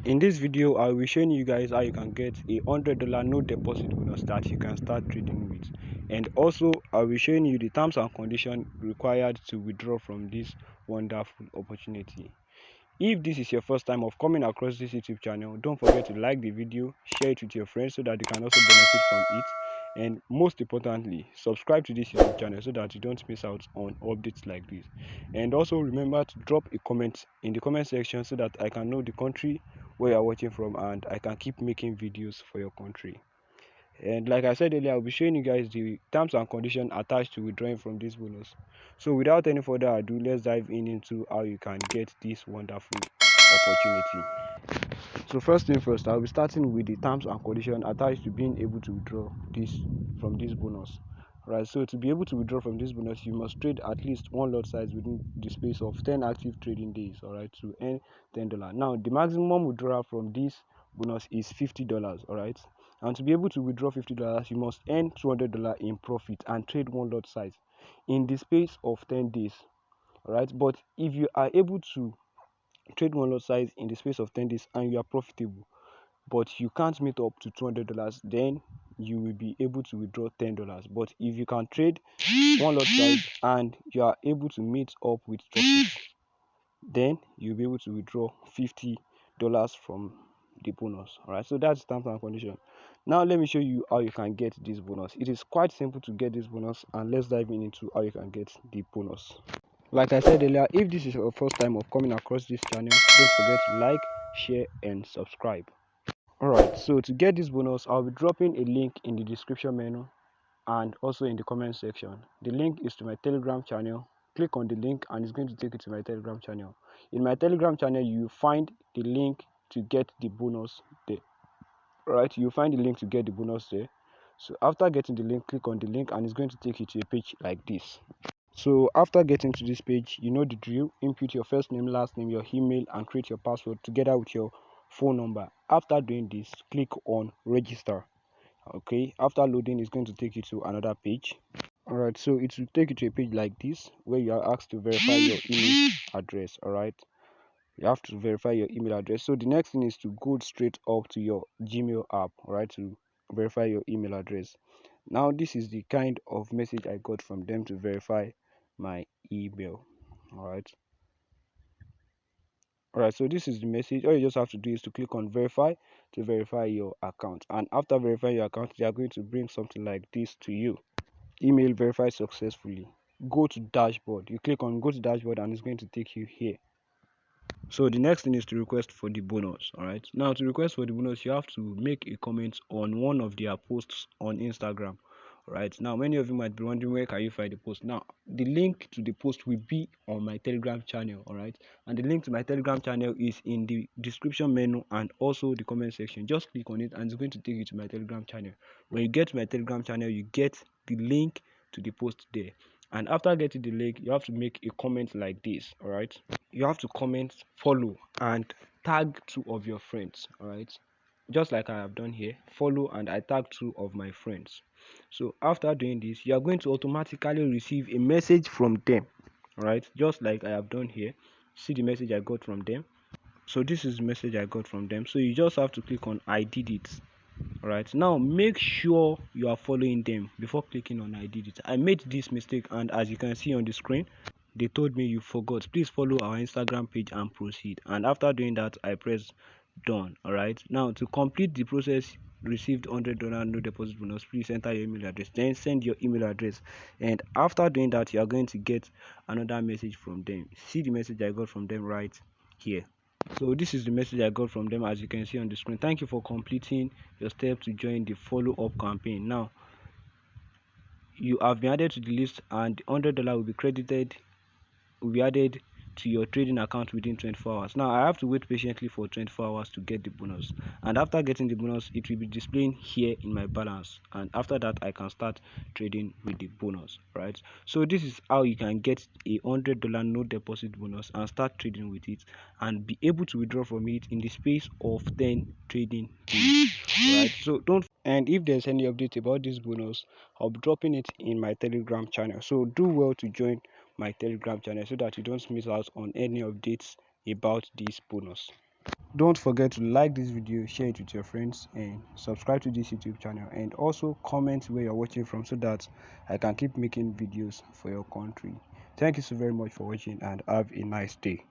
In this video, I will be showing you guys how you can get a $100 no deposit bonus that you can start trading with, and also I will be showing you the terms and conditions required to withdraw from this wonderful opportunity. If this is your first time of coming across this YouTube channel, don't forget to like the video, share it with your friends so that they can also benefit from it, and most importantly, subscribe to this YouTube channel so that you don't miss out on updates like this. And also remember to drop a comment in the comment section so that I can know the country where you're watching from and I can keep making videos for your country. And like I said earlier, I'll be showing you guys the terms and conditions attached to withdrawing from this bonus. So without any further ado, let's dive into how you can get this wonderful opportunity. So first thing first, I'll be starting with the terms and conditions attached to being able to withdraw this from this bonus. Right, so to be able to withdraw from this bonus, you must trade at least one lot size within the space of 10 active trading days, alright, to earn $10. Now the maximum withdrawal from this bonus is $50, alright. And to be able to withdraw $50, you must earn $200 in profit and trade one lot size in the space of 10 days, alright. But if you are able to trade one lot size in the space of 10 days and you are profitable, but you can't meet up to $200, then you will be able to withdraw $10. But if you can trade one lot size and you are able to meet up with profit, then you'll be able to withdraw $50 from the bonus. All right, so that's terms and condition. Now let me show you how you can get this bonus. It is quite simple to get this bonus, and let's dive into how you can get the bonus. Like I said earlier, if this is your first time of coming across this channel, don't forget to like, share and subscribe. Alright, so to get this bonus, I'll be dropping a link in the description menu and also in the comment section. The link is to my Telegram channel. Click on the link and it's going to take you to my Telegram channel. In my Telegram channel, you find the link to get the bonus there. Alright, you find the link to get the bonus there. So after getting the link, click on the link and it's going to take you to a page like this. So after getting to this page, you know the drill. Input your first name, last name, your email and create your password together with your phone number. After doing this, click on register. Okay, after loading, it's going to take you to another page. Alright, so it will take you to a page like this where you are asked to verify your email address. Alright, you have to verify your email address. So the next thing is to go straight up to your Gmail app, alright, to verify your email address. Now this is the kind of message I got from them to verify my email. Alright, so this is the message. All you just have to do is to click on verify to verify your account, and after verifying your account, they are going to bring something like this to you. Email verified successfully. Go to dashboard. You click on go to dashboard and it's going to take you here. So the next thing is to request for the bonus. Alright, now to request for the bonus, you have to make a comment on one of their posts on Instagram. Right, now many of you might be wondering, where can you find the post? Now the link to the post will be on my Telegram channel. Alright, and the link to my Telegram channel is in the description menu and also the comment section. Just click on it and it's going to take you to my Telegram channel. When you get to my Telegram channel, you get the link to the post there, and after getting the link, you have to make a comment like this. Alright, you have to comment, follow and tag 2 of your friends. Alright, just like I have done here, follow and I tag 2 of my friends. So after doing this, you are going to automatically receive a message from them. Alright, just like I have done here. See the message I got from them. So this is the message I got from them. So you just have to click on I did it. Alright, now make sure you are following them before clicking on I did it. I made this mistake, and as you can see on the screen, they told me you forgot. Please follow our Instagram page and proceed. And after doing that, I press done. Alright, now to complete the process, received $100 no deposit bonus, please enter your email address, then send your email address, and after doing that, you are going to get another message from them. See the message I got from them right here. So this is the message I got from them, as you can see on the screen. Thank you for completing your step to join the follow-up campaign. Now you have been added to the list and $100 will be added to your trading account within 24 hours. Now I have to wait patiently for 24 hours to get the bonus, and after getting the bonus, it will be displaying here in my balance, and after that I can start trading with the bonus. Right, so this is how you can get a $100 no deposit bonus and start trading with it and be able to withdraw from it in the space of 10 trading days. Right, so don't, and if there's any update about this bonus, I'll be dropping it in my Telegram channel, so do well to join my Telegram channel so that you don't miss out on any updates about this bonus. Don't forget to like this video, share it with your friends, and subscribe to this YouTube channel, and also comment where you're watching from so that I can keep making videos for your country. Thank you so very much for watching, and have a nice day.